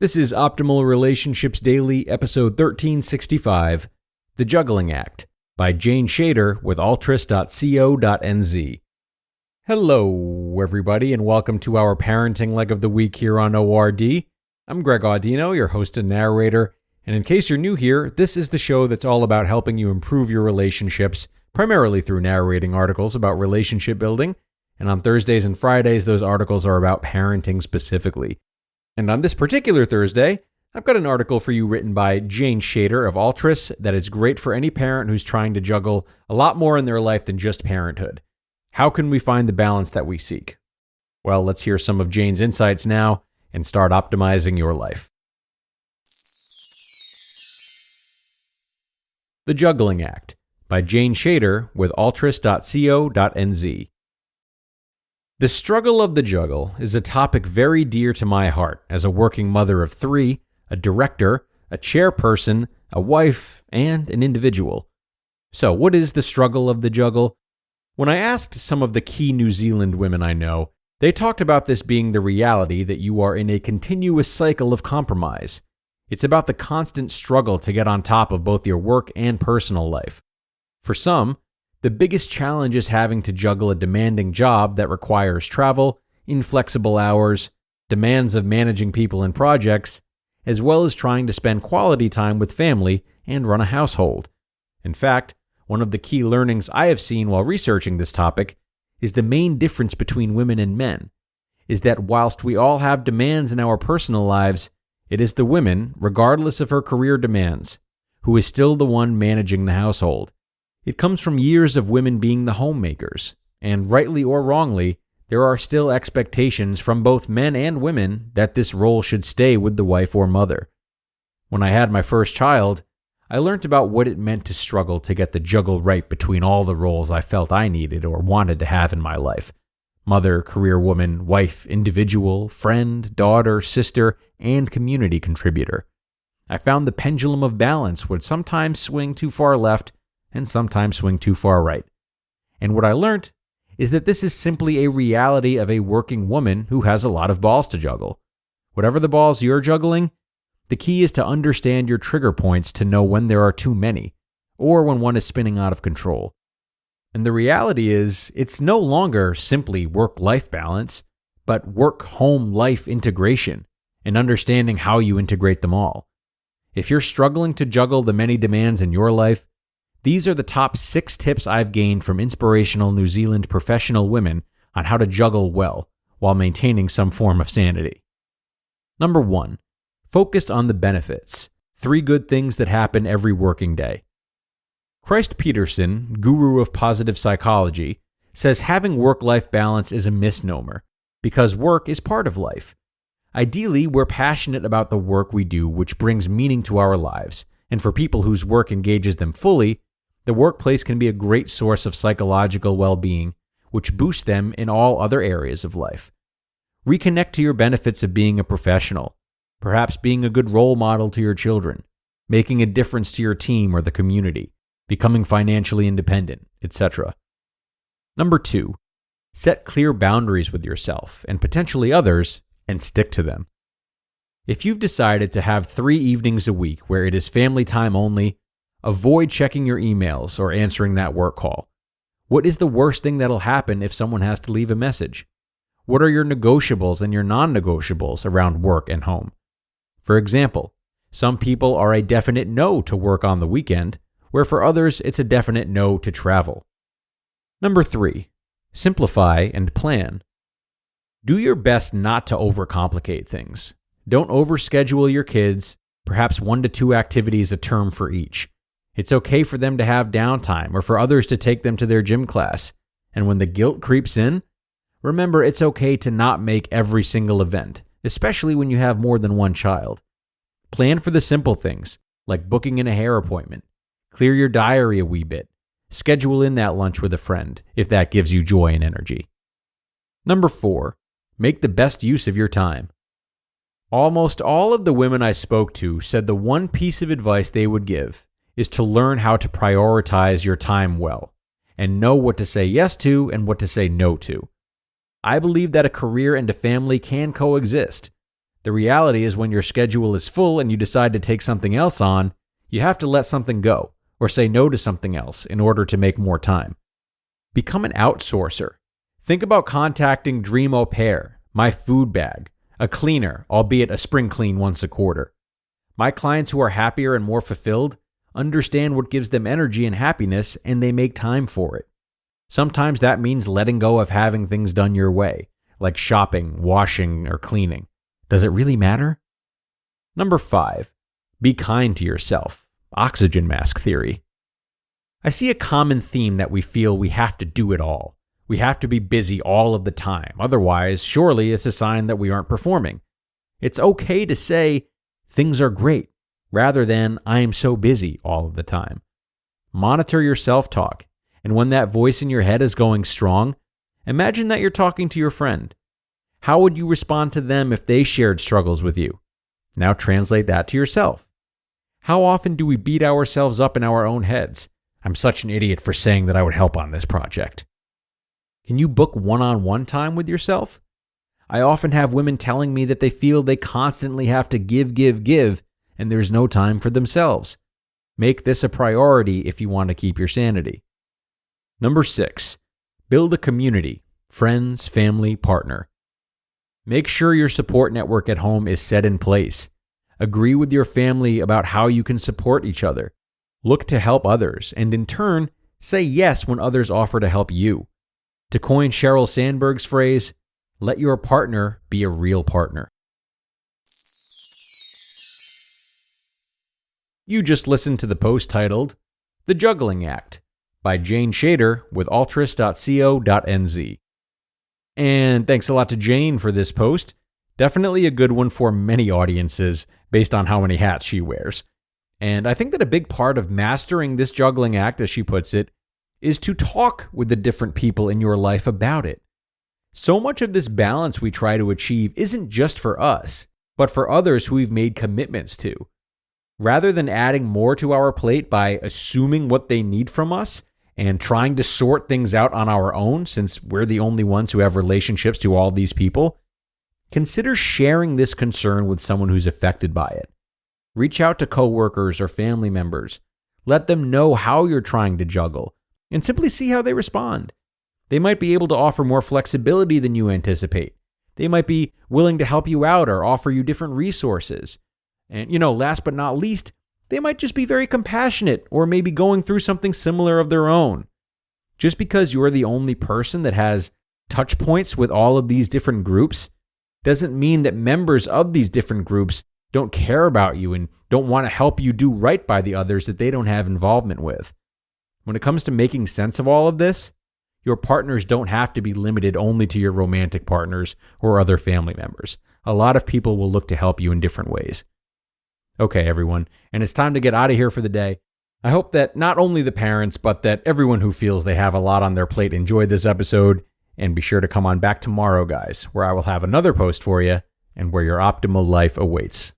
This is Optimal Relationships Daily, episode 1365, The Juggling Act, by Jayne with Altris.co.nz. Hello, everybody, and welcome to our parenting leg of the week here on ORD. I'm Greg Audino, your host and narrator, and in case you're new here, this is the show that's all about helping you improve your relationships, primarily through narrating articles about relationship building, and on Thursdays and Fridays, those articles are about parenting specifically. And on this particular Thursday, I've got an article for you written by Jayne of Altris that is great for any parent who's trying to juggle a lot more in their life than just parenthood. How can we find the balance that we seek? Well, let's hear some of Jayne's insights now and start optimizing your life. The Juggling Act, by Jayne with Altris.co.nz. The struggle of the juggle is a topic very dear to my heart as a working mother of three, a director, a chairperson, a wife, and an individual. So, what is the struggle of the juggle? When I asked some of the key New Zealand women I know, they talked about this being the reality that you are in a continuous cycle of compromise. It's about the constant struggle to get on top of both your work and personal life. For some, the biggest challenge is having to juggle a demanding job that requires travel, inflexible hours, demands of managing people and projects, as well as trying to spend quality time with family and run a household. In fact, one of the key learnings I have seen while researching this topic is the main difference between women and men, is that whilst we all have demands in our personal lives, it is the woman, regardless of her career demands, who is still the one managing the household. It comes from years of women being the homemakers, and rightly or wrongly, there are still expectations from both men and women that this role should stay with the wife or mother. When I had my first child, I learned about what it meant to struggle to get the juggle right between all the roles I felt I needed or wanted to have in my life. Mother, career woman, wife, individual, friend, daughter, sister, and community contributor. I found the pendulum of balance would sometimes swing too far left and sometimes swing too far right. And what I learned is that this is simply a reality of a working woman who has a lot of balls to juggle. Whatever the balls you're juggling, the key is to understand your trigger points to know when there are too many, or when one is spinning out of control. And the reality is, it's no longer simply work-life balance, but work-home-life integration, and understanding how you integrate them all. If you're struggling to juggle the many demands in your life, these are the top 6 tips I've gained from inspirational New Zealand professional women on how to juggle well while maintaining some form of sanity. Number 1. Focus on the benefits. 3 good things that happen every working day. Christ Peterson, guru of positive psychology, says having work-life balance is a misnomer because work is part of life. Ideally, we're passionate about the work we do, which brings meaning to our lives, and for people whose work engages them fully, the workplace can be a great source of psychological well-being, which boosts them in all other areas of life. Reconnect to your benefits of being a professional, perhaps being a good role model to your children, making a difference to your team or the community, becoming financially independent, etc. Number 2, set clear boundaries with yourself and potentially others, and stick to them. If you've decided to have 3 evenings a week where it is family time only, avoid checking your emails or answering that work call. What is the worst thing that'll happen if someone has to leave a message? What are your negotiables and your non-negotiables around work and home? For example, some people are a definite no to work on the weekend, where for others it's a definite no to travel. Number 3, simplify and plan. Do your best not to overcomplicate things. Don't overschedule your kids, perhaps 1 to 2 activities a term for each. It's okay for them to have downtime or for others to take them to their gym class. And when the guilt creeps in, remember it's okay to not make every single event, especially when you have more than one child. Plan for the simple things, like booking in a hair appointment. Clear your diary a wee bit. Schedule in that lunch with a friend, if that gives you joy and energy. Number 4, make the best use of your time. Almost all of the women I spoke to said the one piece of advice they would give is to learn how to prioritize your time well and know what to say yes to and what to say no to. I believe that a career and a family can coexist. The reality is when your schedule is full and you decide to take something else on, you have to let something go or say no to something else in order to make more time. Become an outsourcer. Think about contacting Dream Au Pair, My Food Bag, a cleaner, albeit a spring clean once a quarter. My clients who are happier and more fulfilled understand what gives them energy and happiness, and they make time for it. Sometimes that means letting go of having things done your way, like shopping, washing, or cleaning. Does it really matter? Number 5, be kind to yourself. Oxygen mask theory. I see a common theme that we feel we have to do it all. We have to be busy all of the time. Otherwise, surely it's a sign that we aren't performing. It's okay to say, things are great, rather than, I am so busy all of the time. Monitor your self-talk, and when that voice in your head is going strong, imagine that you're talking to your friend. How would you respond to them if they shared struggles with you? Now translate that to yourself. How often do we beat ourselves up in our own heads? I'm such an idiot for saying that I would help on this project. Can you book one-on-one time with yourself? I often have women telling me that they feel they constantly have to give, and there's no time for themselves. Make this a priority if you want to keep your sanity. Number 6, build a community, friends, family, partner. Make sure your support network at home is set in place. Agree with your family about how you can support each other. Look to help others, and in turn, say yes when others offer to help you. To coin Sheryl Sandberg's phrase, let your partner be a real partner. You just listened to the post titled, The Juggling Act, by Jayne Shader with Altris.co.nz. And thanks a lot to Jayne for this post. Definitely a good one for many audiences based on how many hats she wears. And I think that a big part of mastering this juggling act, as she puts it, is to talk with the different people in your life about it. So much of this balance we try to achieve isn't just for us, but for others who we've made commitments to. Rather than adding more to our plate by assuming what they need from us and trying to sort things out on our own, since we're the only ones who have relationships to all these people, consider sharing this concern with someone who's affected by it. Reach out to coworkers or family members. Let them know how you're trying to juggle, and simply see how they respond. They might be able to offer more flexibility than you anticipate. They might be willing to help you out or offer you different resources. And, last but not least, they might just be very compassionate or maybe going through something similar of their own. Just because you're the only person that has touch points with all of these different groups doesn't mean that members of these different groups don't care about you and don't want to help you do right by the others that they don't have involvement with. When it comes to making sense of all of this, your partners don't have to be limited only to your romantic partners or other family members. A lot of people will look to help you in different ways. Okay, everyone, and it's time to get out of here for the day. I hope that not only the parents, but that everyone who feels they have a lot on their plate enjoyed this episode, and be sure to come on back tomorrow, guys, where I will have another post for you and where your optimal life awaits.